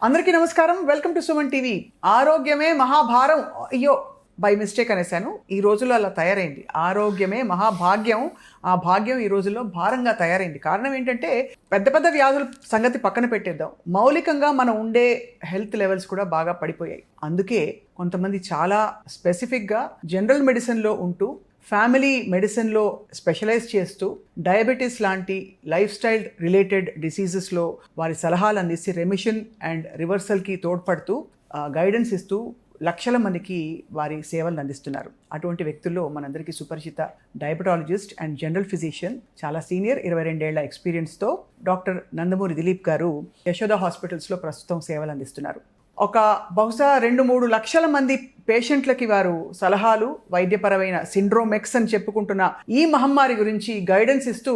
అందరికీ నమస్కారం. Welcome to Suman TV. ఆరోగ్యమే మహాభారం. అయ్యో, బై మిస్టేక్ అనేసాను. ఈ రోజుల్లో అలా తయారైంది. ఆరోగ్యమే మహాభాగ్యం. ఆ భాగ్యం ఈ రోజుల్లో భారంగా తయారైంది. కారణం ఏంటంటే పెద్ద పెద్ద వ్యాధుల సంగతి పక్కన పెట్టేద్దాం, మౌలికంగా మనం ఉండే హెల్త్ లెవెల్స్ కూడా బాగా పడిపోయాయి. అందుకే కొంతమంది చాలా స్పెసిఫిక్గా జనరల్ మెడిసిన్లో ఉంటూ ఫ్యామిలీ మెడిసిన్లో స్పెషలైజ్ చేస్తూ డయాబెటీస్ లాంటి లైఫ్ స్టైల్ రిలేటెడ్ డిసీజెస్లో వారి సలహాలు అందిస్తే రెమిషన్ అండ్ రివర్సల్కి తోడ్పడుతూ గైడెన్స్ ఇస్తూ లక్షల మందికి వారి సేవలను అందిస్తున్నారు. అటువంటి వ్యక్తుల్లో మనందరికీ సుపరిచిత డయాబెటాలజిస్ట్ అండ్ జనరల్ ఫిజిషియన్, చాలా సీనియర్, 22 ఏళ్ల ఎక్స్పీరియన్స్తో డాక్టర్ నందమూరి దిలీప్ గారు యశోద హాస్పిటల్స్లో ప్రస్తుతం సేవలు అందిస్తున్నారు. ఒక బహుశా 2-3 లక్షల మంది పేషెంట్లకి వారు సలహాలు, వైద్యపరమైన సిండ్రోమెక్స్ అని చెప్పుకుంటున్న ఈ మహమ్మారి గురించి గైడెన్స్ ఇస్తూ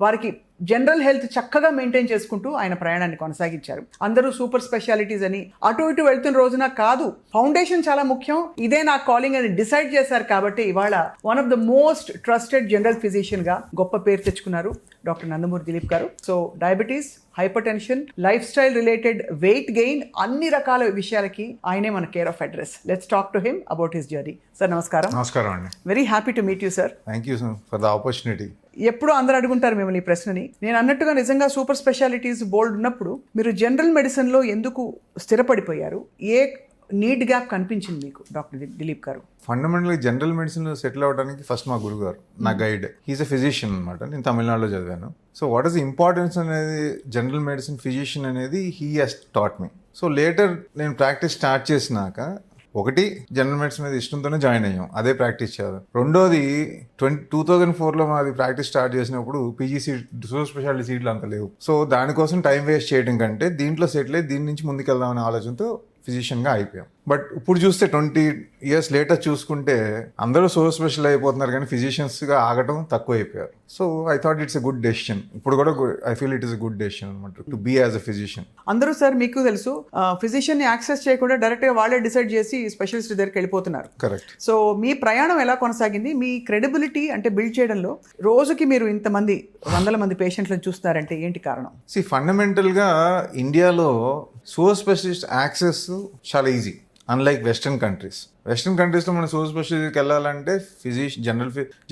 వారికి జనరల్ హెల్త్ చక్కగా మెయింటైన్ చేసుకుంటూ ఆయన ప్రయాణాన్ని కొనసాగించారు. అందరూ సూపర్ స్పెషాలిటీస్ అని అటు ఇటు వెళ్తున్న రోజున కాదు, ఫౌండేషన్ చాలా ముఖ్యం, ఇదే నా కాలింగ్ అని డిసైడ్ చేశారు. కాబట్టి ఇవాళ one of the most trusted general ఫిజిషియన్గా గొప్ప పేరు తెచ్చుకున్నారు doctor Nandamuri Dilip garu. So diabetes, hypertension, lifestyle related, weight gain, అన్ని రకాల విషయాలకి ఆయనే మన care of address. Let's talk to him about his journey. Sir నమస్కారం. నమస్కారం అండి. Very happy to meet you sir. Thank you for the opportunity. ఎప్పుడు అందరూ అడుగుంటారు మిమ్మల్ని ఈ ప్రశ్నని. నేను అన్నట్టుగా నిజంగా సూపర్ స్పెషాలిటీస్ బోల్డ్ ఉన్నప్పుడు మీరు జనరల్ మెడిసిన్లో ఎందుకు స్థిరపడిపోయారు? ఏ నీడ్ గ్యాప్ కనిపించింది మీకు డాక్టర్ దిలీప్ గారు? ఫండమెంటల్గా జనరల్ మెడిసిన్ సెటిల్ అవ్వడానికి ఫస్ట్ మా గురువు గారు, నా గైడ్. హీస్ ఎ ఫిజిషియన్ అనమాట. నేను తమిళనాడులో చదివాను. సో వాట్ ఈస్ ఇంపార్టెన్స్ అనేది జనరల్ మెడిసిన్ ఫిజిషియన్ అనేది he has taught me. So later నేను ప్రాక్టీస్ స్టార్ట్ చేసినాక, ఒకటి జనరల్ మెడిసిన్ మీద ఇష్టంతోనే జాయిన్ అయ్యాం, అదే ప్రాక్టీస్ చేయాలి. రెండోది 2004లో మాది ప్రాక్టీస్ స్టార్ట్ చేసినప్పుడు పీజీ సీట్, సూపర్ స్పెషాలిటీ సీట్లు అంత లేవు. సో దానికోసం టైం వేస్ట్ చేయడం కంటే దీంట్లో సెటిల్ అయ్యి దీని నుంచి ముందుకెళ్దామనే ఆలోచనతో ఫిజిషియన్గా అయిపోయాం. బట్ ఇప్పుడు చూస్తే 20 years లేటర్ చూసుకుంటే అందరూ సూపర్ స్పెషల్ అయిపోతున్నారు, కానీ ఫిజిషియన్స్గా ఆగటం తక్కువ అయిపోయారు. So I thought it's a good decision. ఇప్పుడు కూడా I feel it is a good decision అనమాట to be as a physician. అందరూ సార్ మీకు తెలుసు ఫిజిషియన్ని యాక్సెస్ చేయకుండా డైరెక్ట్గా వాళ్ళే డిసైడ్ చేసి స్పెషలిస్ట్ దగ్గరికి వెళ్ళిపోతున్నారు. కరెక్ట్. సో మీ ప్రయాణం ఎలా కొనసాగింది? మీ క్రెడిబిలిటీ అంటే బిల్డ్ చేయడంలో రోజుకి మీరు ఇంతమంది 100 మంది పేషెంట్లను చూస్తున్నారంటే ఏంటి కారణం? ఫండమెంటల్గా ఇండియాలో సూపర్ స్పెషలిస్ట్ యాక్సెస్ చాలా ఈజీ, అన్లైక్ వెస్టర్న్ కంట్రీస్లో మనం సూపర్ స్పెషలిస్ట్కి వెళ్ళాలంటే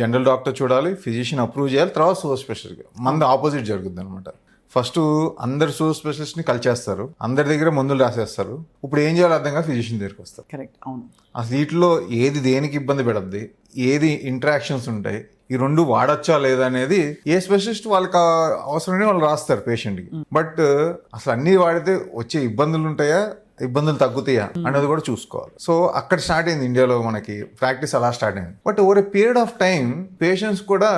జనరల్ డాక్టర్ చూడాలి, ఫిజిషియన్ అప్రూవ్ చేయాలి, తర్వాత సూపర్ స్పెషలిస్ట్. మనది ఆపోజిట్ జరుగుతుంది అనమాట. ఫస్ట్ అందరు సూపర్ స్పెషలిస్ట్ని కలిచేస్తారు, అందరి దగ్గర మందులు రాసేస్తారు. ఇప్పుడు ఏం చేయాలో అర్థంగా ఫిజిషియన్ దగ్గరికి వస్తారు. కరెక్ట్, అవును. అసలు వీటిలో ఏది దేనికి ఇబ్బంది పెడద్ది, ఏది ఇంటరాక్షన్స్ ఉంటాయి, ఈ రెండు వాడచ్చా లేదా అనేది ఏ స్పెషలిస్ట్ వాళ్ళకి అవసరమే వాళ్ళు రాస్తారు పేషెంట్కి. బట్ అసలు అన్నీ వాడితే వచ్చే ఇబ్బందులు ఉంటాయా, ఇబ్బందులు తగ్గుతాయా అనేది కూడా చూసుకోవాలి. సో అక్కడ స్టార్ట్ అయింది ఇండియాలో మనకి ప్రాక్టీస్, అలా స్టార్ట్ అయింది. But over a period of time patients కూడా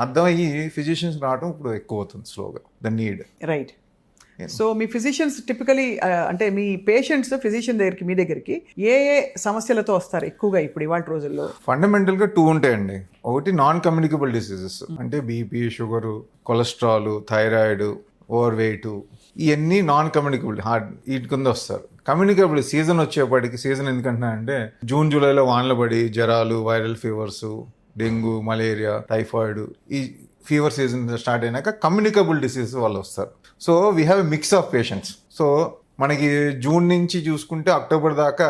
అర్థమయ్యి ఫిజిషియన్స్ రావడం ఇప్పుడు ఎక్కువ అవుతుంది స్లోగా, the need. Right. So me physicians typically అంటే మీ పేషెంట్స్ ఫిజిషియన్ దగ్గరికి, మీ దగ్గరికి ఏ సమస్యలతో వస్తారు ఎక్కువగా ఇప్పుడు ఇవాళ రోజుల్లో? ఫండమెంటల్గా 2 ఉంటాయండి. ఒకటి నాన్ కమ్యూనికబుల్ డిసీజెస్, అంటే BP, sugar, cholesterol, thyroid, over weight, ఇవన్నీ నాన్ కమ్యూనికబుల్ హార్ట్ వీటి కింద వస్తారు. కమ్యూనికబుల్ సీజన్ వచ్చేప్పటికి, సీజన్ ఎందుకంటున్నా అంటే జూన్ జూలైలో వానలు పడి జ్వరాలు, viral fevers, dengue, malaria, typhoid, ఈ ఫీవర్ సీజన్ స్టార్ట్ అయినాక కమ్యూనికబుల్ డిసీజ్ వాళ్ళు వస్తారు. So we have a mix of patients. So మనకి జూన్ నుంచి చూసుకుంటే అక్టోబర్ దాకా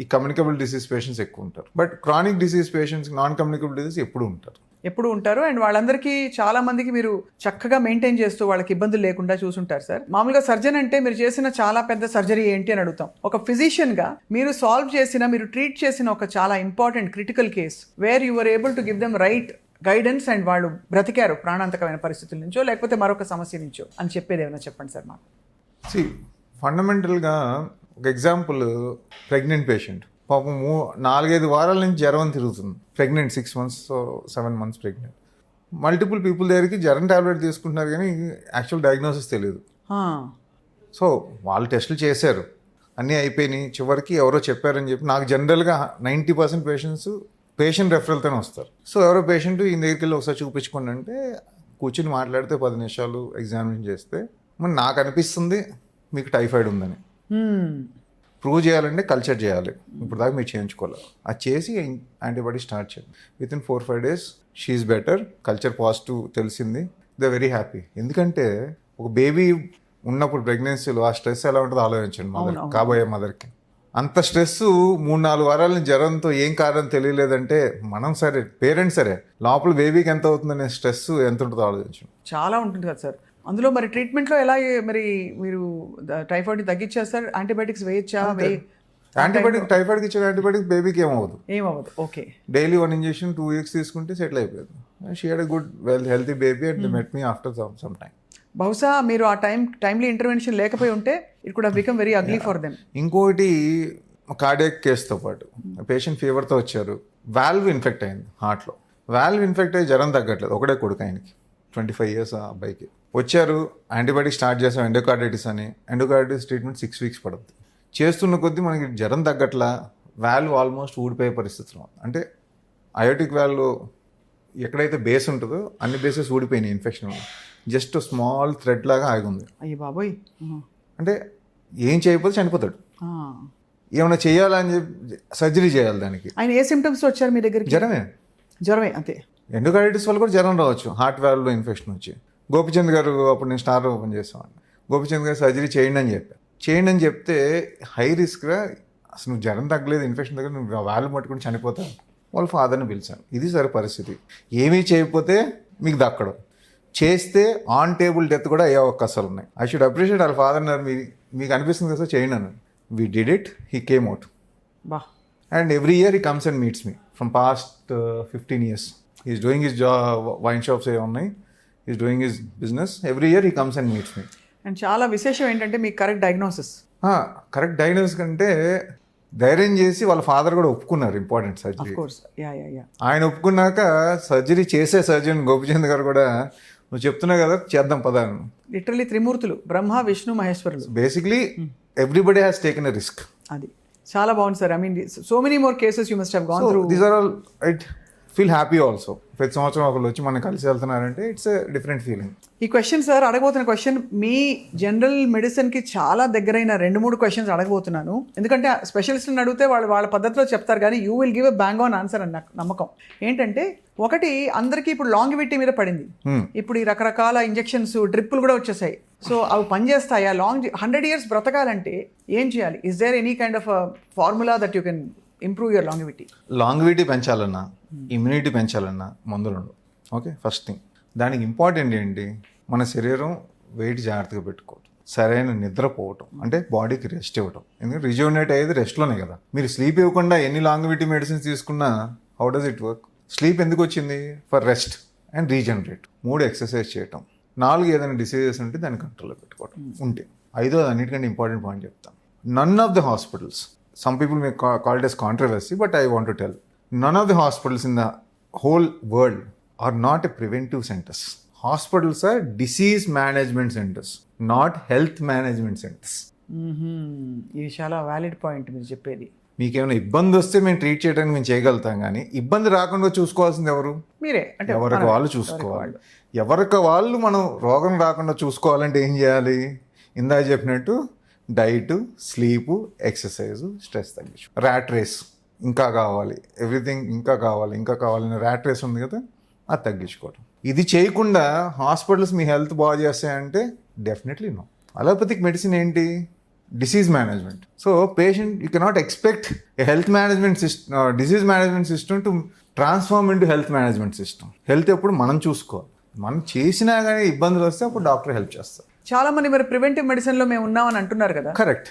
ఈ కమ్యూనికబుల్ డిసీజ్ పేషెంట్స్ ఎక్కువ ఉంటారు. But chronic disease patients, non communicable disease ఎప్పుడు ఉంటారు. అండ్ వాళ్ళందరికీ చాలా మందికి మీరు చక్కగా మెయింటైన్ చేస్తూ వాళ్ళకి ఇబ్బందులు లేకుండా చూసుంటారు సార్. మామూలుగా సర్జన్ అంటే మీరు చేసిన చాలా పెద్ద సర్జరీ ఏంటి అని అడుగుతాం. ఒక ఫిజిషియన్గా మీరు సాల్వ్ చేసిన, మీరు ట్రీట్ చేసిన ఒక చాలా important critical case where you are able to give them right guidance and వాళ్ళు బ్రతికారు ప్రాణాంతకమైన పరిస్థితుల నుంచో లేకపోతే మరొక సమస్య నుంచో అని చెప్పేది ఏమైనా చెప్పండి సార్ మాకు. ఫండమెంటల్గా ఒక ఎగ్జాంపుల్, ప్రెగ్నెంట్ పేషెంట్ పాపం 4-5 వారాల నుంచి జ్వరం తిరుగుతుంది. Pregnant 6 months, 7 months pregnant. Multiple people దగ్గరికి జ్వరం టాబ్లెట్ తీసుకుంటున్నారు, కానీ యాక్చువల్ డయాగ్నోసిస్ తెలియదు. సో వాళ్ళు టెస్టులు చేశారు, అన్నీ అయిపోయినాయి. చివరికి ఎవరో చెప్పారని చెప్పి, నాకు జనరల్గా 90% పేషెంట్ రెఫరల్తోనే వస్తారు. సో ఎవరో పేషెంట్ ఈయన దగ్గరికి వెళ్ళి ఒకసారి చూపించుకోండి అంటే కూర్చుని మాట్లాడితే 10 నిమిషాలు ఎగ్జామినేషన్ చేస్తే మరి నాకు అనిపిస్తుంది మీకు టైఫాయిడ్ ఉందని. ప్రూవ్ చేయాలంటే కల్చర్ చేయాలి, ఇప్పుడు దాకా మీరు చేయించుకోవాలి. అది చేసి యాంటీబాడీ స్టార్ట్ చేయండి. Within 4-5 days she is better, culture positive తెలిసింది, దే వెరీ హ్యాపీ. ఎందుకంటే ఒక బేబీ ఉన్నప్పుడు ప్రెగ్నెన్సీలో ఆ స్ట్రెస్ ఎలా ఉంటుందో ఆలోచించండి మదర్, కాబోయే మదర్కి. అంత స్ట్రెస్ 3-4 వారాల జ్వరంతో ఏం కారణం తెలియలేదంటే మనం సరే, పేరెంట్స్ సరే, లోపల బేబీకి ఎంత అవుతుందనే స్ట్రెస్ ఎంత ఉంటుందో ఆలోచించండి. చాలా ఉంటుంది కదా సార్. అందులో మరి ట్రీట్మెంట్లో ఎలా మరి మీరు టైఫాయిడ్ని తగ్గించేస్తారు? యాంటీబయాటిక్స్ వేయచ్చా? యాంటీబయాటిక్ టైఫాయిడ్కి ఇచ్చిన యాంటీబయాటిక్ బేబీకి ఏమవ్వదు. ఓకే. డైలీ 1 ఇంజెక్షన్ 2 weeks తీసుకుంటే సెటిల్ అయిపోయింది. She had a good healthy baby and met me after some time. బహుశా మీరు ఆ టైమ్లీ ఇంటర్వెన్షన్ లేకపోయి ఉంటే it could have become very ugly for them. ఇంకోటి కార్డియాక్ కేసుతో పాటు పేషెంట్ ఫీవర్తో వచ్చారు, వాల్వ్ ఇన్ఫెక్ట్ అయింది హార్ట్లో. వాల్వ్ ఇన్ఫెక్ట్ అయ్యి జ్వరం తగ్గట్లేదు, ఒకటే కొడుకు ఆయనకి, 25 years ఆ అబ్బాయికి. వచ్చారు, యాంటీబయాటిక్ స్టార్ట్ చేసాం ఎండోకార్డైటిస్ అని. ఎండోకార్డైటిస్ ట్రీట్మెంట్ 6 weeks పడుతుంది. చేస్తున్న కొద్దీ మనకి జ్వరం తగ్గట్లా, వాల్వ్ ఆల్మోస్ట్ ఊడిపోయే పరిస్థితిలో. అంటే అయోటిక్ వాల్వ్ ఎక్కడైతే బేస్ ఉంటుందో అన్ని బేసెస్ ఊడిపోయినాయి ఇన్ఫెక్షన్ వల్ల. జస్ట్ స్మాల్ థ్రెడ్ లాగా ఆగి ఉంది. అయ్యి బాబోయ్. అంటే ఏం చేయకపోతే చనిపోతాడు. ఏమైనా చేయాలని చెప్పి సర్జరీ చేయాలి దానికి. ఆయన ఏ సిమ్టమ్స్ వచ్చారు మీ దగ్గరికి? జ్వరమే అంతే. ఎండోకార్డైటిస్ వల్ల కూడా జ్వరం రావచ్చు, హార్ట్ వాల్వ్లో ఇన్ఫెక్షన్ వచ్చి. గోపిచంద్ గారు అప్పుడు నేను స్టార్ ఓపెన్ చేస్తాను, గోపిచంద్ గారు సర్జరీ చేయండి అని చెప్పాను. చేయండి అని చెప్తే హై రిస్క్గా అసలు నువ్వు జ్వరం తగ్గలేదు, ఇన్ఫెక్షన్ తగ్గలేదు, నువ్వు వాల్వ్ పట్టుకుని చనిపోతావు. వాళ్ళ ఫాదర్ని పిలిచాను. ఇది సరే పరిస్థితి. ఏమీ చేయకపోతే మీకు దక్కడం, చేస్తే ఆన్ టేబుల్ డెత్ కూడా అయ్యే అవకాశాలు ఉన్నాయి. ఐ షుడ్ అప్రిషియేట్ వాళ్ళ ఫాదర్ అన్నారు, మీకు అనిపిస్తుంది కదా చేయండి అన్నారు. We did it, he came out. And every year he comes and meets me from past 15 years. Is doing his wine shops ఏ ఉన్నాయి, is doing his business. Every year he comes and meets me. And చాలా విశేషం ఏంటంటే మీకు correct diagnosis. Correct diagnosis కంటే ధైర్యం చేసి వాళ్ళ ఫాదర్ కూడా ఒప్పుకున్నారు ఇంపార్టెంట్ సర్జరీ. ఆయన ఒప్పుకున్నాక సర్జరీ చేసే సర్జన్ గోపిచంద్ గారు కూడా నువ్వు చెప్తున్నావు కదా చేద్దాం పదా. లిటరలీ త్రిమూర్తులు, బ్రహ్మ విష్ణు మహేశ్వరులు. Basically everybody has taken a risk. అది చాలా బాగుంది sir. I mean so many more cases you must have gone through. These are all I'd feel happy also. ప్రతి సంవత్సరం ఒకళ్ళు వచ్చి మనం కలిసి వెళ్తున్నారంటే ఇట్స్ ఎ డిఫరెంట్ ఫీలింగ్. ఈ క్వశ్చన్ సార్ అడగబోతున్న క్వశ్చన్ మీ జనరల్ మెడిసిన్కి చాలా దగ్గరైన 2-3 క్వశ్చన్స్ అడగబోతున్నాను. ఎందుకంటే స్పెషలిస్ట్ని అడిగితే వాళ్ళ పద్ధతిలో చెప్తారు, కానీ you will give a bang on answer అని నాకు నమ్మకం. ఏంటంటే ఒకటి, అందరికీ ఇప్పుడు లాంగివిటీ మీద పడింది. ఇప్పుడు ఈ రకరకాల ఇంజెక్షన్స్, డ్రిప్పులు కూడా వచ్చేసాయి. సో అవి పనిచేస్తాయా? 100 years బ్రతకాలంటే ఏం చేయాలి? Is there any kind of formula that you can improve your longevity పెంచాలన్నా, ఇమ్యూనిటీ పెంచాలన్నా మందులు ఉండవు. Okay, first thing. దానికి ఇంపార్టెంట్ ఏంటి? మన శరీరం వెయిట్ జాగ్రత్తగా పెట్టుకోవటం, సరైన నిద్రపోవటం, అంటే బాడీకి రెస్ట్ ఇవ్వటం. ఎందుకంటే రిజ్యూనేట్ అయ్యేది రెస్ట్లోనే కదా. మీరు స్లీప్ ఇవ్వకుండా ఎన్ని లాంగివిటీ మెడిసిన్స్ తీసుకున్నా how does it work? Sleep ఎందుకు వచ్చింది? For rest and regenerate. 3 exercise చేయటం. 4 ఏదైనా డిసీజెస్ ఉంటే దాన్ని కంట్రోల్లో పెట్టుకోవటం ఉంటే. 5వ అన్నిటికంటే ఇంపార్టెంట్ పాయింట్ చెప్తాను. None of the hospitals, some people may call it as controversy, but I want to tell, none of the hospitals in the whole world are not a preventive centers. Hospitals are disease management centers, not health management centers. ఇది చాలా valid point మీరు చెప్పేది. మీకేమైనా ఇబ్బంది వస్తే మేము treat చేయడానికి మేము చేయగలుగుతాం, కానీ ఇబ్బంది రాకుండా చూసుకోవాల్సింది ఎవరు? మీరే. అంటే ఎవరికి వాళ్ళు చూసుకోవాలి. ఎవరికి వాళ్ళు మనం రోగం రాకుండా చూసుకోవాలంటే ఏం చేయాలి? ఇందాక చెప్పినట్టు డైట్, స్లీపు, ఎక్సర్సైజ్, స్ట్రెస్ తగ్గించు. ర్యాట్ రేస్ ఇంకా కావాలి, ఎవ్రీథింగ్ ఇంకా కావాలి ర్యాట్ రేస్ ఉంది కదా, అది తగ్గించుకోవడం. ఇది చేయకుండా హాస్పిటల్స్ మీ హెల్త్ బాగా చేస్తాయంటే డెఫినెట్లీ నో. అలోపతిక్ మెడిసిన్ ఏంటి? Disease management. So patient, you cannot expect A health management system, disease management system to transform into health management system. Health ఎప్పుడు మనం చూసుకోవాలి. మనం చేసినా కానీ ఇబ్బందులు వస్తే అప్పుడు డాక్టర్ హెల్ప్ చేస్తారు. చాలా మంది మరి ప్రివెంటివ్ మెడిసిన్లో మేము ఉన్నామని అంటున్నారు కదా. కరెక్ట్.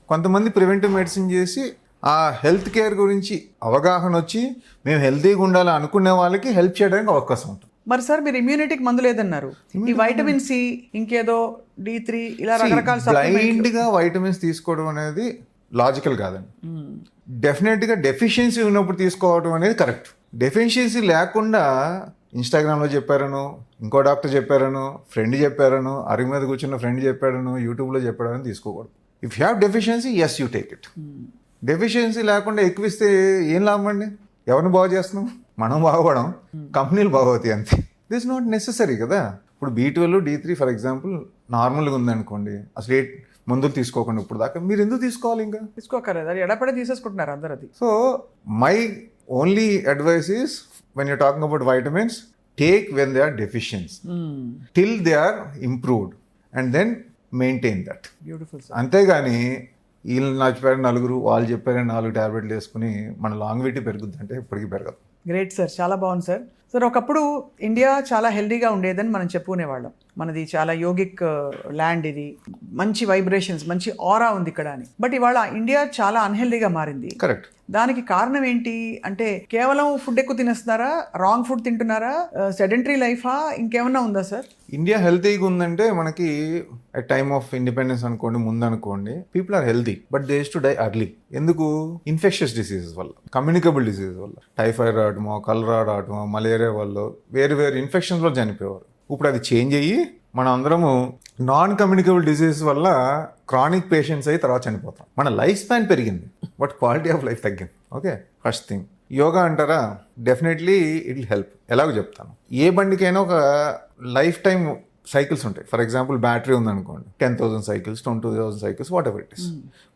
కొంతమంది ప్రివెంటివ్ మెడిసిన్ చేసి ఆ హెల్త్ కేర్ గురించి అవగాహన వచ్చి మేము హెల్తీగా ఉండాలని అనుకునే వాళ్ళకి హెల్ప్ చేయడానికి అవకాశం ఉంటుంది. మరి సార్ మీరు ఇమ్యూనిటీకి మందు లేదన్నారు, ఈ వైటమిన్ సి, ఇంకేదో D3, ఇలా రకరకాల బ్లైండ్గా వైటమిన్స్ తీసుకోవడం అనేది లాజికల్ కాదండి. డెఫినెట్గా డెఫిషియన్సీ ఉన్నప్పుడు తీసుకోవడం అనేది కరెక్ట్. డెఫిషియన్సీ లేకుండా ఇన్స్టాగ్రామ్లో చెప్పారను, ఇంకో డాక్టర్ చెప్పారను, ఫ్రెండ్ చెప్పారను, అరుగు మీద కూర్చున్న ఫ్రెండ్ చెప్పాడను, యూట్యూబ్లో చెప్పాడని తీసుకోకూడదు. If you have deficiency, yes you take it. Deficiency లేకుండా ఎక్కువ ఇస్తే ఏం లాభం అండి? ఎవరిని బాగు చేస్తున్నాం? మనం బాగుపడం, కంపెనీలు బాగవుతాయి అంతే. దిస్ నాట్ నెసెసరీ కదా. ఇప్పుడు B12, D3 ఫర్ ఎగ్జాంపుల్ నార్మల్గా ఉందనుకోండి, అసలు ఏ మందులు తీసుకోకుండా ఇప్పుడు దాకా మీరు ఎందుకు తీసుకోవాలి? ఇంకా తీసుకోకలేదు, అది ఎడపడే తీసేసుకుంటున్నారు అందరు. అది so my only advice is, when you're talking about vitamins, take when they are deficient till they are improved, and then maintain that. Beautiful sir. అంతేగాని వీళ్ళు నచ్చిపోయారు నలుగురు, వాళ్ళు చెప్పారని 4 ట్యాబ్లెట్లు వేసుకుని మన లాంగ్విటీ పెరుగుద్ది అంటే ఇప్పటికీ పెరగదు. గ్రేట్ సార్, చాలా బాగుంది సార్. సార్ ఒకప్పుడు ఇండియా చాలా హెల్దీగా ఉండేదని మనం చెప్పుకునేవాళ్ళం. మనది చాలా యోగిక్ ల్యాండ్, ఇది మంచి వైబ్రేషన్స్, మంచి ఆరా ఉంది ఇక్కడ అని. బట్ ఇవాళ ఇండియా చాలా అన్హెల్దీగా మారింది. కరెక్ట్. దానికి కారణం ఏంటి అంటే కేవలం ఫుడ్ ఎక్కువ తినేస్తున్నారా, రాంగ్ ఫుడ్ తింటున్నారా, సెడెంటరీ లైఫా, ఇంకేమన్నా ఉందా సార్? ఇండియా హెల్తీగా ఉందంటే మనకి అట్ టైమ్ ఆఫ్ ఇండిపెండెన్స్ అనుకోండి, ముందు అనుకోండి, people are healthy but they to die early. ఎందుకు? ఇన్ఫెక్షస్ డిసీజెస్ వల్ల, కమ్యూనికబుల్ డిసీజెస్ వల్ల, టైఫాయిడ్ రావటమో, కలరా రావటమో, మలేరియా వల్ల వేరు వేరు ఇన్ఫెక్షన్స్లో చనిపోయేవారు. ఇప్పుడు అది చేంజ్ అయ్యి మనం అందరము నాన్ కమ్యూనికబుల్ డిసీజ్ వల్ల క్రానిక్ పేషెంట్స్ అయ్యి తర్వాత చనిపోతాం. మన లైఫ్ స్పాన్ పెరిగింది బట్ క్వాలిటీ ఆఫ్ లైఫ్ తగ్గింది. Okay, first thing. యోగా అంటారా? Definitely it will help. ఎలాగో చెప్తాను. ఏ బండికైనా ఒక లైఫ్ టైం సైకిల్స్ ఉంటాయి. ఫర్ ఎగ్జాంపుల్ బ్యాటరీ ఉందనుకోండి, 10,000 cycles, 20,000 cycles, whatever it is.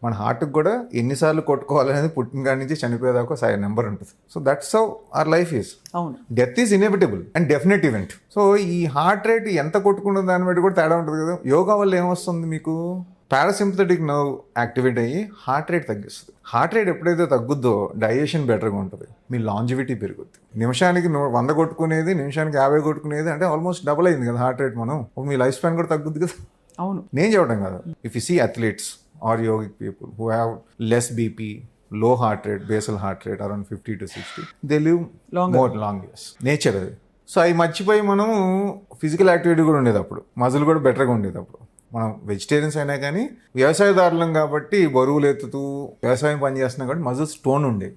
మన హార్ట్కి కూడా ఎన్నిసార్లు కొట్టుకోవాలనేది పుట్టిన కాడి నుంచి చనిపోయేదాకా ఒక నెంబర్ ఉంటుంది. So that's how our life is. అవును, death is inevitable and definite event. So ఈ హార్ట్ రేట్ ఎంత కొట్టుకున్న దాన్ని బట్టి కూడా తేడా ఉంటుంది కదా. యోగా వల్ల ఏమొస్తుంది మీకు? పారాసింపథెటిక్ నర్వ్ యాక్టివేట్ అయ్యి హార్ట్ రేట్ తగ్గిస్తుంది. హార్ట్ రేట్ ఎప్పుడైతే తగ్గుద్దో డైజెషన్ బెటర్గా ఉంటుంది, మీ లాంజివిటీ పెరుగుద్ది. నిమిషానికి 100 కొట్టుకునేది నిమిషానికి 50 కొట్టుకునేది అంటే ఆల్మోస్ట్ డబుల్ అయింది కదా హార్ట్ రేట్. మనం మీ లైఫ్ స్పాన్ కూడా తగ్గుద్ది కదా. అవును, నేను చెప్పడం కదా. If you see athletes or yogic people who have less BP, low heart rate, basal heart rate around 50 to 60, they live more long years. Nature అది. సో అవి మర్చిపోయి మనం ఫిజికల్ యాక్టివిటీ కూడా ఉండేది అప్పుడు, మజిల్ కూడా బెటర్గా ఉండేది అప్పుడు. మనం వెజిటేరియన్స్ అయినా కానీ వ్యవసాయదారులం కాబట్టి బరువులు ఎత్తుతూ వ్యవసాయం పని చేస్తున్నాం కాబట్టి మజిల్స్ స్టోన్ ఉండేవి.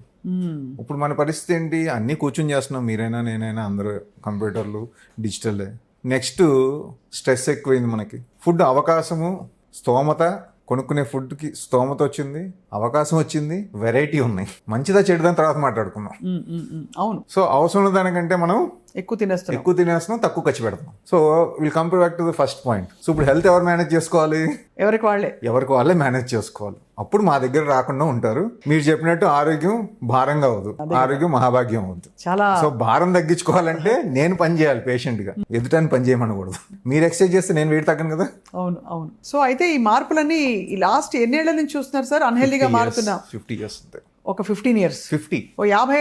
ఇప్పుడు మన పరిస్థితి ఏంటి? అన్నీ కూర్చొని చేస్తున్నాం, మీరైనా నేనైనా అందరూ కంప్యూటర్లు, డిజిటల్. నెక్స్ట్ స్ట్రెస్ ఎక్కువైంది మనకి. ఫుడ్ అవకాశము, స్తోమత, కొనుక్కునే ఫుడ్కి స్తోమత వచ్చింది, అవకాశం వచ్చింది, వెరైటీ ఉన్నాయి. మంచిదా చెడుదని తర్వాత మాట్లాడుకుందాం. అవును. సో అవసరం దానికంటే మనం ఎక్కువ తినేస్తున్నాం, తక్కువ ఖర్చు పెడతాం. So will come back to the first point. So ఇప్పుడు హెల్త్ ఎవరు మేనేజ్ చేసుకోవాలి? ఎవరికి వాళ్ళే మేనేజ్ చేసుకోవాలి. అప్పుడు మా దగ్గర రాకుండా ఉంటారు. మీరు చెప్పినట్టు ఆరోగ్యం భారంగా అవదు, ఆరోగ్యం మహాభాగ్యం అవద్దు. సో భారం తగ్గించుకోవాలంటే నేను పని చేయాలి పేషెంట్ గా, ఎదుటాన్ని పని చేయమనకూడదు. మీరు ఎక్సర్సైజ్ చేస్తే నేను వెయిట్ తగ్గను కదా. అవును అవును. సో అయితే ఈ మార్పులన్నీ లాస్ట్ ఎన్నేళ్ల నుంచి చూస్తున్నారు సార్ అన్హెల్దీగా మారుతున్నా? 50 years అంతే. ఒక 15 years, 50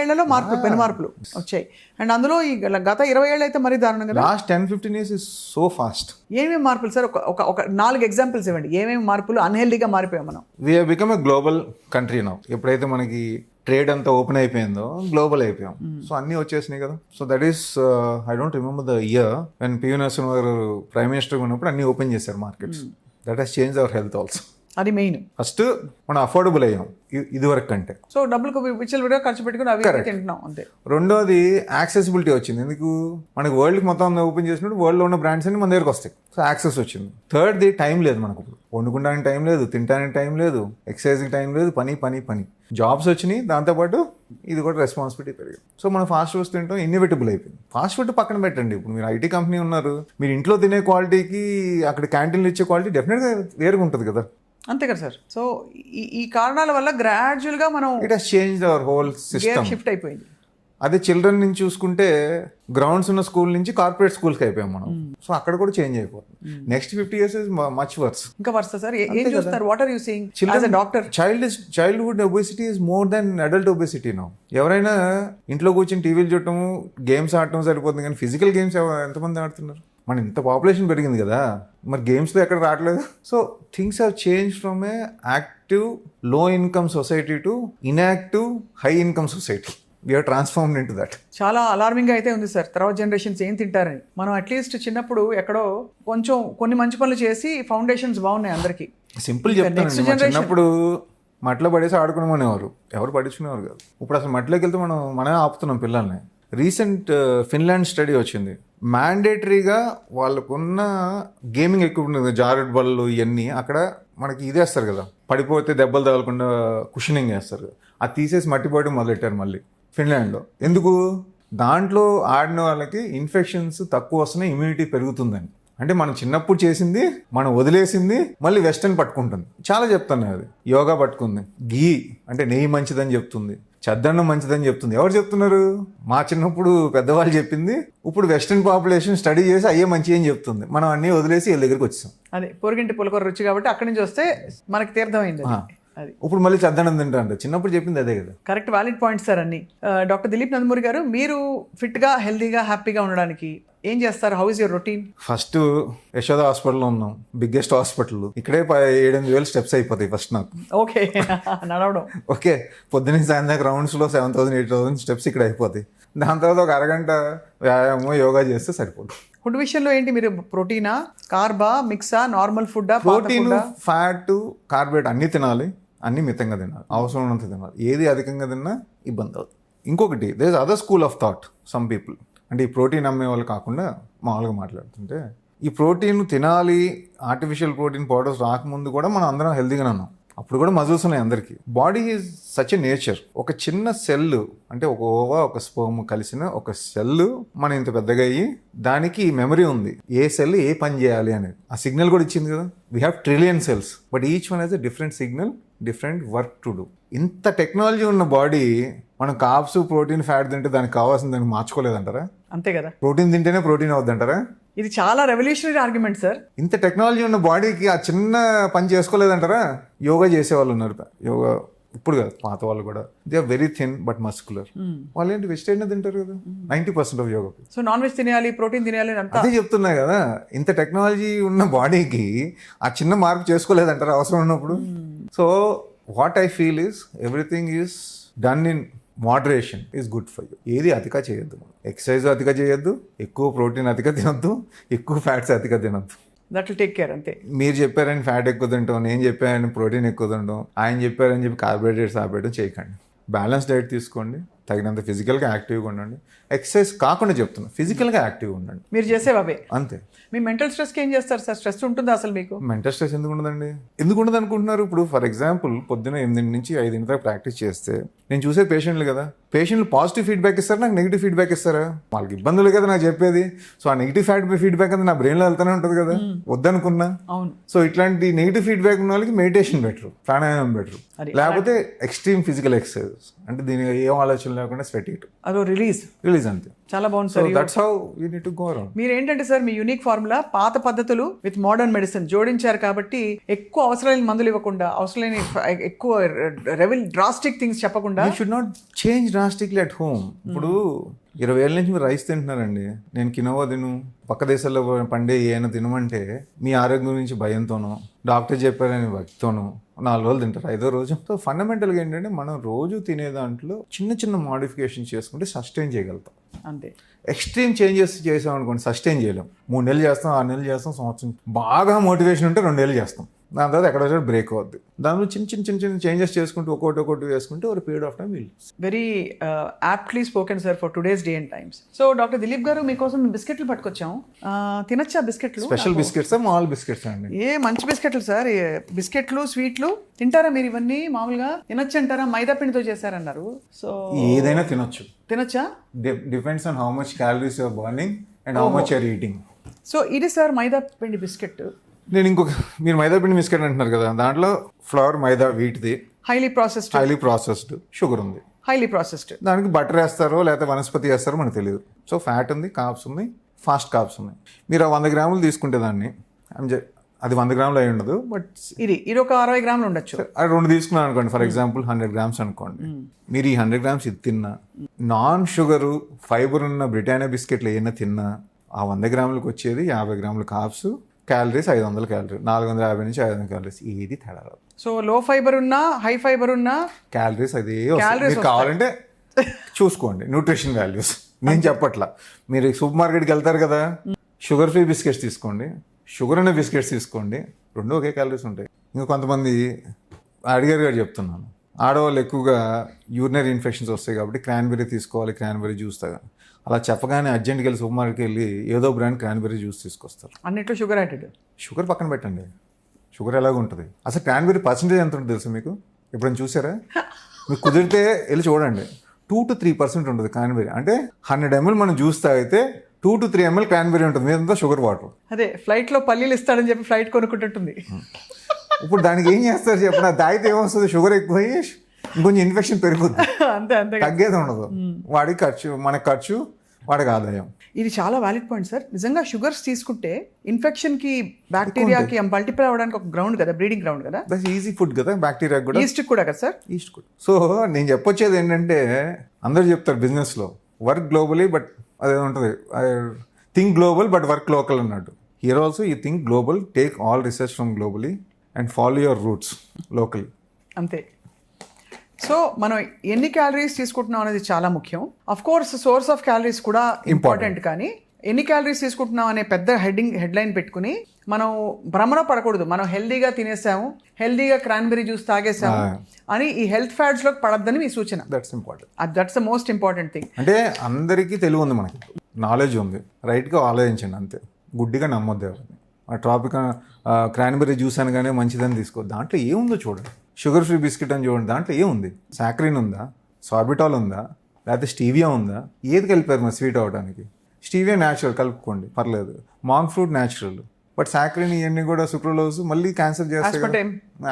ఏళ్లలో మార్పులు, పెను మార్పులు వచ్చాయి. అండ్ అందులో ఈ గత 20 ఏళ్ళు అయితే మరీ దారుణం కదా. Last 10-15 years is so fast. ఏమేమి మార్పులు సార్? ఒక 4 ఎగ్జాంపుల్స్ ఇవ్వండి. ఏమేమి మార్పులు అన్హెల్దీగా మారిపోయాం మనం? We have become a global country now. ఎప్పుడైతే మనకి ట్రేడ్ అంతా ఓపెన్ అయిపోయిందో గ్లోబల్ అయిపోయాం. సో అన్నీ వచ్చేసినాయి కదా. So that is I don't remember the year when PV Narasimha garu prime minister ఉన్నప్పుడు అన్ని ఓపెన్ చేశారు markets. That has change our health also. అది మెయిన్. ఫస్ట్ మనం అఫోర్డబుల్ అయ్యాం ఇది వరకు కంటే. సో డబ్బులకు విచ్చలవిడిగా ఖర్చు పెట్టుకుని అవి తింటున్నాం అంతే. రెండోది యాక్సెసిబిలిటీ వచ్చింది. ఎందుకు? మనకి వరల్డ్కి మొత్తం ఓపెన్ చేసినప్పుడు వరల్డ్లో ఉన్న బ్రాండ్స్ అన్ని మన దగ్గరకు వస్తాయి. సో యాక్సెస్ వచ్చింది. థర్డ్ది టైం లేదు మనకు. వండుకోవడానికి టైం లేదు, తినడానికి టైం లేదు, ఎక్సర్సైజ్కి టైం లేదు, పని. జాబ్స్ వచ్చినాయి, దాంతోపాటు ఇది కూడా రెస్పాన్సిబిలిటీ పెరిగింది. సో మనం ఫాస్ట్ ఫుడ్స్ తింటాం, ఇన్ఎవిటబుల్ అయిపోయింది. ఫాస్ట్ ఫుడ్ పక్కన పెట్టండి. ఇప్పుడు మీరు ఐటీ కంపెనీ ఉన్నారు, మీరు ఇంట్లో తినే క్వాలిటీకి అక్కడ క్యాంటీన్లో ఇచ్చే క్వాలిటీ డెఫినెట్గా వేరుగా ఉంటుంది కదా. అంతే కదా సార్. సో ఈ కారణాల వల్ల గ్రాడ్యువల్గా మనం it has changed our whole system, shift అయిపోయింది. అదే చిల్డ్రన్ నుంచి చూసుకుంటే గ్రౌండ్స్ ఉన్న స్కూల్ నుంచి కార్పొరేట్ స్కూల్కి అయిపోయాం మనం. సో అక్కడ కూడా చేంజ్ అయిపోతుంది. Next 50 years is much worse. ఇంకా వర్స్ సార్. ఏం చూస్తారు? What are you seeing as a doctor? Childhood obesity is more than adult obesity now. ఎవరైనా ఇంట్లో కూర్చొని టీవీలు చూడటము, గేమ్స్ ఆడటం సరిపోతుంది, కానీ ఫిజికల్ గేమ్స్ ఎంతమంది ఆడుతున్నారు? మన ఇంత పాపులేషన్ పెరిగింది కదా, మరి గేమ్స్లో ఎక్కడ రావట్లేదు. So things have change from a active low income society to inactive high income society. We're transformed into that. చాలా అలార్మింగ్ అయితే ఉంది సార్. తర్వాత జనరేషన్స్ ఏం తింటారని. మనం అట్లీస్ట్ చిన్నప్పుడు ఎక్కడో కొంచెం కొన్ని మంచి పనులు చేసి ఫౌండేషన్స్ బాగున్నాయి అందరికీ. సింపుల్ చెప్తాను, చిన్నప్పుడు మట్లో పడేసి ఆడుకునేవారు, ఎవరు పడించుకునేవారు కాదు. ఇప్పుడు అసలు మట్లోకి వెళ్తే మనమే ఆపుతున్నాం పిల్లల్ని. రీసెంట్ ఫిన్లాండ్ స్టడీ వచ్చింది. మ్యాండేటరీగా వాళ్ళకున్న గేమింగ్ ఎక్విప్మెంట్, జారెడ్ బళ్ళు ఇవన్నీ అక్కడ మనకి ఇదేస్తారు కదా, పడిపోతే దెబ్బలు తగలకుండా కుషనింగ్ వేస్తారు కదా, అది తీసేసి మట్టిపోయడం మొదలెట్టారు మళ్ళీ ఫిన్లాండ్లో. ఎందుకు? దాంట్లో ఆడిన వాళ్ళకి ఇన్ఫెక్షన్స్ తక్కువ వస్తున్నాయి, ఇమ్యూనిటీ పెరుగుతుందని. అంటే మనం చిన్నప్పుడు చేసింది మనం వదిలేసింది మళ్ళీ వెస్టర్న్ పట్టుకుంటుంది. చాలా చెప్తాను, అది యోగా పట్టుకుంది, గీ అంటే నెయ్యి మంచిదని చెప్తుంది, చద్దన్నం మంచిదని చెప్తుంది. ఎవరు చెప్తున్నారు? మా చిన్నప్పుడు పెద్దవాళ్ళు చెప్పింది. ఇప్పుడు వెస్ట్రన్ పాపులేషన్ స్టడీ చేసి అయ్యే మంచి అని చెప్తుంది. మనం అన్నీ వదిలేసి వీళ్ళ దగ్గరికి వచ్చాం. అదే పొరుగింటి పులకూర రుచి కాబట్టి అక్కడి నుంచి వస్తే మనకి తీర్థమైంది అది. ఇప్పుడు మళ్ళీ చద్దన్నం తింటా అంటే చిన్నప్పుడు చెప్పింది అదే కదా. కరెక్ట్, వ్యాలిడ్ పాయింట్స్ సార్ అన్ని. డాక్టర్ దిలీప్ నందమూరి గారు, మీరు ఫిట్గా హెల్తీగా హ్యాపీగా ఉండడానికి ఏం చేస్తారు? How is your routine? First Yashoda హాస్పిటల్లో ఉన్నాం, బిగ్గెస్ట్ హాస్పిటల్. ఇక్కడే 7,000 స్టెప్స్ అయిపోతాయి ఫస్ట్ నాకు. ఓకే, నడవడం. ఓకే, పొద్దున్న సాయంత్రం దాకా రౌండ్స్లో 7,000 8,000 స్టెప్స్ ఇక్కడ అయిపోతాయి. దాని తర్వాత ఒక అరగంట వ్యాయామం యోగా చేస్తే సరిపోతుంది. ఫుడ్ విషయంలో ఏంటి మీరు? ప్రోటీనా, కార్బా, మిక్సా, నార్మల్ ఫుడ్డా? ప్రోటీన్, ఫ్యాట్, కార్బోహైడ్రేట్ అన్నీ తినాలి, అన్నీ మితంగా తినాలి, అవసరం ఉన్నంత తినాలి. ఏది అధికంగా తిన్నా ఇబ్బంది అవుతుంది. ఇంకొకటి, there is other school of thought some people. అంటే ఈ ప్రోటీన్ అమ్మే వాళ్ళు కాకుండా మామూలుగా మాట్లాడుతుంటే, ఈ ప్రోటీన్ తినాలి, ఆర్టిఫిషియల్ ప్రోటీన్ పౌడర్స్ రాకముందు కూడా మనం అందరం హెల్తీగానే ఉన్నాం. అప్పుడు కూడా మజిల్స్ ఉన్నాయి అందరికీ. Body is such a nature. ఒక చిన్న సెల్, అంటే ఒక ఓవా ఒక స్పర్మ్ కలిసిన ఒక సెల్ మనం ఇంత పెద్దగా అయ్యి దానికి మెమరీ ఉంది, ఏ సెల్ ఏ పని చేయాలి అనేది. ఆ సిగ్నల్ కూడా ఇచ్చింది కదా. We have trillion cells, but each one has a different signal, different work to do. ఇంత టెక్నాలజీ ఉన్న బాడీ మనం కార్బ్స్, ప్రోటీన్, ఫ్యాట్ తింటే దానికి కావాల్సిన దానికి మార్చుకోలేదంటారా? అంతే కదా. ప్రోటీన్ తింటేనే ప్రోటీన్ అవుద్దంటారా? ఇది చాలా రెవల్యూషనరీ ఆర్గ్యుమెంట్ సార్. ఇంత టెక్నాలజీ ఉన్న బాడీకి ఆ చిన్న పని చేసుకోలేదంటారా? యోగా చేసేవాళ్ళు ఉన్నారు, యోగా ఇప్పుడు కాదు, పాత వాళ్ళు కూడా. They are very thin but muscular. వాళ్ళు ఏంటి వెజిటేరియన్ తింటారు కదా 90% of yoga. So non veg తినాలి, ప్రోటీన్ తినాలి అంతా అదే చెప్తున్నా కదా. ఇంత టెక్నాలజీ ఉన్న బాడీకి ఆ చిన్న మార్పు చేసుకోలేదంటారా అవసరం ఉన్నప్పుడు? So what I feel is everything is done in moderation is good for you. ఏది అతిగా చేయొద్దు. ఎక్సర్సైజ్ అతిగా చేయొద్దు, ఎక్కువ ప్రోటీన్ అతిగా తినొద్దు, ఎక్కువ ఫ్యాట్స్ అతిగా తినొద్దు. That will take care. అంతే. మీరు చెప్పారని ఫ్యాట్ ఎక్కువ తింటాం, నేను చెప్పానని ప్రోటీన్ ఎక్కువ తింటాం, ఆయన చెప్పారని చెప్పి కార్బోహైడ్రేట్స్ ఆపేయడం చేయకండి. బ్యాలెన్స్ డైట్ తీసుకోండి, తగినంత ఫిజికల్గా యాక్టివ్గా ఉండండి. ఎక్సర్సైజ్ కాకుండా చెప్తున్నా, ఫిజికల్గా యాక్టివ్గా ఉండండి. మీరు చేసేవే అంతే. మీ మెంటల్ స్ట్రెస్కి ఏం చేస్తారు సార్? స్ట్రెస్ ఉంటుందా అసలు మీకు? మెంటల్ స్ట్రెస్ ఎందుకు ఉండదండి? ఎందుకు ఉండదు అనుకుంటున్నారు? ఇప్పుడు ఫర్ ఎగ్జాంపుల్ పొద్దున్న 8 నుంచి 5 దాకా ప్రాక్టీస్ చేస్తే నేను చూసే పేషెంట్లు కదా, పేషెంట్లు పాజిటివ్ ఫీడ్బ్యాక్ ఇస్తారా, నాకు నెగిటివ్ ఫీడ్బ్యాక్ ఇస్తారా? వాళ్ళకి ఇబ్బందులు కదా నాకు చెప్పేది. సో ఆ నెగిటివ్ ఫీడ్బ్యాక్ అంతా నా బ్రెయిన్లో వెళ్తూనే ఉంటుంది కదా, వద్దనుకున్నా. అవును. సో ఇట్లాంటి నెగిటివ్ ఫీడ్బ్యాక్ ఉన్న వాళ్ళకి మెడిటేషన్ బెటర్, ప్రాణాయామం బెటర్, లేకపోతే ఎక్స్ట్రీమ్ ఫిజికల్ ఎక్సర్సైజ్. అంటే దీని ఏం ఆలోచన లేకుండా స్వెట్ ఇట్, అదో రిలీజ్ అంతే. చాలా బాగుంది sir. That's how you need to go around. మీరు ఏంటంటే సార్, మీ యూనిక్ ఫార్ములా పాత పద్ధతులు విత్ మోడర్న్ మెడిసిన్ జోడించారు కాబట్టి ఎక్కువ అవసరమైన మందులు ఇవ్వకుండా, అవసరమైన ఎక్కువ డ్రాస్టిక్ థింగ్స్ చెప్పకుండా. You should not change drastically at home. ఇప్పుడు 20 ఏళ్ళ నుంచి మీరు రైస్ తింటున్నారండి, నేను కినోవా తిను, పక్క దేశాల్లో పండే ఏమైనా తినమంటే మీ ఆరోగ్యం గురించి భయంతోనో, డాక్టర్ చెప్పారని భక్తితోనో 4 రోజులు తింటారు, 5వ రోజు. సో ఫండమెంటల్గా ఏంటంటే మనం రోజు తినే దాంట్లో చిన్న చిన్న మోడిఫికేషన్ చేసుకుంటే సస్టైన్ చేయగలుగుతాం. అంతే. ఎక్స్ట్రీమ్ చేంజెస్ చేసాం అనుకోండి, సస్టైన్ చేయలేం. 3 నెలలు చేస్తాం, 6 నెలలు చేస్తాం, సంవత్సరం బాగా మోటివేషన్ ఉంటే 2 నెలలు చేస్తాం, దాని తర్వాత ఎక్కడ బ్రేక్ అవుద్ది. దానిలో చిన్న చేంజెస్ చేసుకుంటూ ఒక్కొక్కటి వేసుకుంటే ఒక period of time will. Very aptly spoken sir for today's day and times. So doctor Dilip garu, మీకోసం బిస్కెట్లు పట్టుకొచ్చాము. తినచ్చా బిస్కెట్లు? స్పెషల్ బిస్కెట్స్, మామూలు బిస్కెట్స్ అండి? ఏ మంచి బిస్కెట్లు సార్. బిస్కెట్లు, స్వీట్లు తింటారా మీరు? ఇవన్నీ మామూలుగా తినొచ్చు అంటారా? మైదా పిండితో చేశారన్నారు. సో ఏదైనా తినొచ్చా? Depends on how much calories you're burning and how much you're eating. So ఇది సార్ మైదా పిండి బిస్కెట్. నేను మీరు మైదా పిండి బిస్కెట్ అంటున్నారు కదా, దాంట్లో ఫ్లవర్, మైదా, వీటిది హైలీ ప్రాసెస్డ్ షుగర్ ఉంది, హైలీ ప్రాసెస్డ్. దానికి బటర్ వేస్తారో లేకపోతే వనస్పతి వేస్తారో మనకు తెలియదు. సో ఫ్యాట్ ఉంది, కార్బ్స్ ఉంది, ఫాస్ట్ కార్బ్స్ ఉన్నాయి. మీరు 100 గ్రాములు తీసుకుంటే దాన్ని, అది 100 గ్రాములు అయి ఉండదు, బట్ ఇది ఒక 60 గ్రాములు ఉండొచ్చు. అది 2 తీసుకున్నాను అనుకోండి, ఫర్ ఎగ్జాంపుల్ 100 గ్రామ్స్ అనుకోండి. మీరు ఈ 100 గ్రామ్స్ ఇది తిన్నా, నాన్ షుగరు ఫైబర్ ఉన్న బ్రిటానియా బిస్కెట్లు ఏమైనా తిన్నా, ఆ 100 గ్రాములకు వచ్చేది 50 గ్రాముల కార్బ్స్, క్యాలరీస్ 500 క్యాలరీ, 450 నుంచి 500 క్యాలరీస్. ఏది తేడా రాదు. సో లో ఫైబర్ ఉన్నా, హై ఫైబర్ ఉన్నా క్యాలరీస్ అదే కావాలంటే చూసుకోండి. న్యూట్రిషన్ వాల్యూస్ నేను చెప్పట్లా. మీరు సూపర్ మార్కెట్కి వెళ్తారు కదా, షుగర్ ఫ్రీ బిస్కెట్స్ తీసుకోండి, షుగర్ అనే బిస్కెట్స్ తీసుకోండి, 2 ఒకే క్యాలరీస్ ఉంటాయి. ఇంకా కొంతమంది అడిగారు చెప్తున్నాను, ఆడవాళ్ళు ఎక్కువగా యూరినరీ ఇన్ఫెక్షన్స్ వస్తాయి కాబట్టి క్రాన్బెర్రీ తీసుకోవాలి, క్రాన్బెర్రీ జ్యూస్ తాగాలి. అలా చెప్పగానే అర్జెంట్కి వెళ్ళి సూపర్ మార్కెట్కి వెళ్ళి ఏదో బ్రాండ్ క్రాన్బెర్రీ జ్యూస్ తీసుకొస్తారు. అన్నిట్లో షుగర్ యాడెడ్. షుగర్ పక్కన పెట్టండి, షుగర్ ఎలాగ ఉంటుంది. అసలు క్రాన్బెర్రీ పర్సెంటేజ్ ఎంత ఉంటుంది తెలుసు మీకు? ఎప్పుడైనా చూసారా? మీకు కుదిరితే వెళ్ళి చూడండి. 2 to 3% ఉంటుంది క్రాన్బెర్రీ. అంటే 100 ml మనం జ్యూస్ తాగితే 2 to 3 ml క్రాన్బెర్రీ ఉంటుంది, మీదంతా షుగర్ వాటర్. అదే ఫ్లైట్లో పల్లీలు ఇస్తాడని చెప్పి ఫ్లైట్ కొనుక్కుంటుంటుంది. ఇప్పుడు దానికి ఏం చేస్తారు చెప్పిన, తాగితే ఏమొస్తుంది? షుగర్ ఎక్కువ ఇంకొంచెం ఇన్ఫెక్షన్ పెరుగుద్ది, అంతే అంతే. తగ్గేది ఉండదు. వాడికి ఖర్చు, మనకి ఖర్చు, వాడికి ఆదాయం. ఇది చాలా వ్యాలిడ్ పాయింట్ సార్. నిజంగా షుగర్స్ తీసుకుంటే ఇన్ఫెక్షన్కి, బ్యాక్టీరియాకి మల్టిప్లై అవ్వడానికి ఒక గ్రౌండ్ కదా, బ్రీడింగ్ గ్రౌండ్ కదా. దట్స్ ఈజీ ఫుడ్ కదా బ్యాక్టీరియా కూడా, ఈస్ట్ కూడా కదా సార్. ఈస్ట్ కూడా. సో నేను చెప్పొచ్చేది ఏంటంటే, అందరూ చెప్తారు బిజినెస్లో వర్క్ గ్లోబలీ బట్ అదే ఉంటుంది, think global but work local అన్నట్టు. Here also you think global, take all research from globally and follow your roots locally. అంతే. సో మనం ఎన్ని క్యాలరీస్ తీసుకుంటున్నాం అనేది చాలా ముఖ్యం. Of course source of calories కూడా ఇంపార్టెంట్, కానీ ఎన్ని క్యాలరీస్ తీసుకుంటున్నాం అనే పెద్ద హెడ్లైన్ పెట్టుకుని మనం భ్రమలో పడకూడదు. మనం హెల్దీగా తినేసాము, హెల్దీగా క్రాన్బెర్రీ జ్యూస్ తాగేసాము అని ఈ హెల్త్ ఫ్యాట్స్లోకి పడద్దని మీ సూచన. That's important. That's the most important thing. అంటే అందరికీ తెలివి ఉంది, మనకి నాలెడ్జ్ ఉంది, రైట్గా ఆలోచించండి అంతే. గుడ్డిగా నమ్మొద్దు ఎవరిని. ఆ ట్రాపిక్ క్రాన్బెర్రీ జ్యూస్ అనగానే మంచిదని తీసుకోవద్దు. దాంట్లో ఏముందో చూడండి. షుగర్ ఫ్రీ బిస్కెట్ అని చూడండి, దాంట్లో ఏముంది? సాక్రిన్ ఉందా, సార్బిటాల్ ఉందా, లేకపోతే స్టీవియా ఉందా? ఏది కలిపారు మరి స్వీట్ అవ్వడానికి? స్టీవియా న్యాచురల్, కలుపుకోండి పర్లేదు. Monk fruit natural, but saccharin ఇవన్నీ కూడా సుక్రోలోజ్ మళ్ళీ క్యాన్సర్ చేస్తాయి,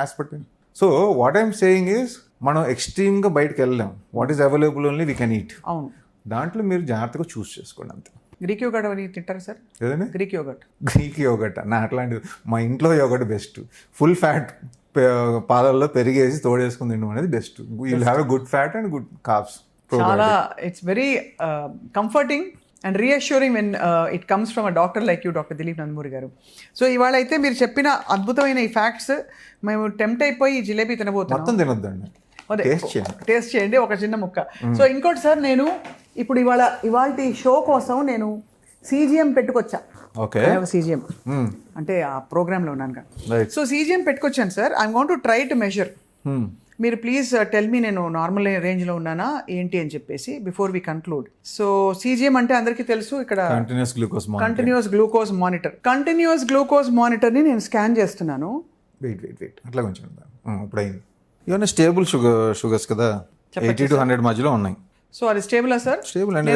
aspartame. So what I'm saying is, మనం ఎక్స్ట్రీమ్గా బయటకు వెళ్ళలేం. What is available only we can eat. అవును. దాంట్లో మీరు జాగ్రత్తగా చూస్ చేసుకోండి అంతే. గ్రీక్ యోగట్ అని తింటారా సార్? ఏదైనా గ్రీక్ యోగట్. గ్రీక్ యోగట్ నా అట్లాంటిది, మా ఇంట్లో యోగట్ బెస్ట్. ఫుల్ ఫ్యాట్ పాలల్లో పెరిగేసి తోడేసుకుని తినడం అనేది best. You'll have a good fat and good carbs. చాలా it's very comforting and reassuring when it comes from a doctor like you, doctor Dilip Nandamuri garu. So ఇవాళ అయితే మీరు చెప్పిన అద్భుతమైన ఈ ఫ్యాక్ట్స్ మేము టెంప్ట్ అయిపోయి ఈ జిలేబీ తినబోతున్నాం. మొత్తం తినొద్దండి, టేస్ట్ చేయండి ఒక చిన్న ముక్క. సో ఇంకోటి సార్, నేను ఇప్పుడు ఇవాళ షో కోసం నేను CGM పెట్టుకొచ్చా. ఓకే, CGM అంటే ఆ ప్రోగ్రామ్లో ఉన్నాను కదా. సో CGM పెట్టుకొచ్చాను sir. I'm going to try to measure. మీరు ప్లీజ్ టెల్ మీ నేను నార్మల్ రేంజ్లో ఉన్నానా ఏంటి అని చెప్పేసి before we conclude. So CGM అంటే అందరికీ తెలుసు, ఇక్కడ continuous glucose monitor. Continuous glucose మానిటర్ని నేను స్కాన్ చేస్తున్నాను. వెయిట్ అట్లా కొంచెం ఇప్పుడు అయింది. ఇవన్నీ స్టేబుల్ షుగర్స్ కదా, 80 to 100 మధ్యలో ఉన్నాయి. సో అది స్టేబులా సార్? Stable and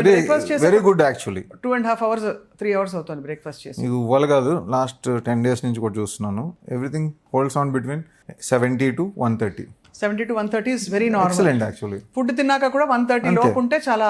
very good actually. 2.5 hours 3 hours అవుతుంది బ్రేక్ఫాస్ట్ చేసి. ఇది ఇవ్వాలి కాదు, లాస్ట్ 10 days నుంచి కూడా చూస్తున్నాను. Everything holds on between 70 to 130. 70 to 130 is very normal. Excellent actually. Food తిన్నాక కూడా 130 లోపు ఉంటే చాలా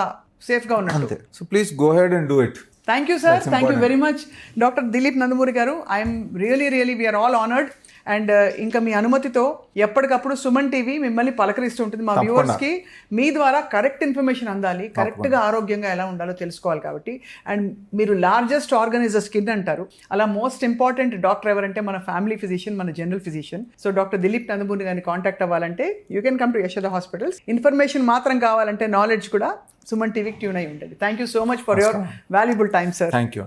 సేఫ్గా ఉన్నట్టు. అంతే. So please go ahead and do it. Thank you sir, thank you very much doctor Dilip Nandamuri garu. I'm really we're all honoured. And ఇంకా మీ అనుమతితో ఎప్పటికప్పుడు సుమన్ టీవీ మిమ్మల్ని పలకరిస్తూ ఉంటుంది. మా వ్యూవర్స్కి మీ ద్వారా కరెక్ట్ ఇన్ఫర్మేషన్ అందాలి, కరెక్ట్గా ఆరోగ్యంగా ఎలా ఉండాలో తెలుసుకోవాలి కాబట్టి. అండ్ మీరు largest organ is the skin అంటారు. అలా మోస్ట్ ఇంపార్టెంట్ డాక్టర్ ఎవరంటే మన ఫ్యామిలీ ఫిజిషియన్, మన general physician. So doctor Dilip Nandamuri గారిని కాంటాక్ట్ అవ్వాలంటే you can come to Yashoda hospitals. Information మాత్రం కావాలంటే నాలెడ్జ్ కూడా సుమన్ టీవీకి ట్యూన్ అయి ఉంటుంది. Thank you so much for your valuable time sir. Thank you.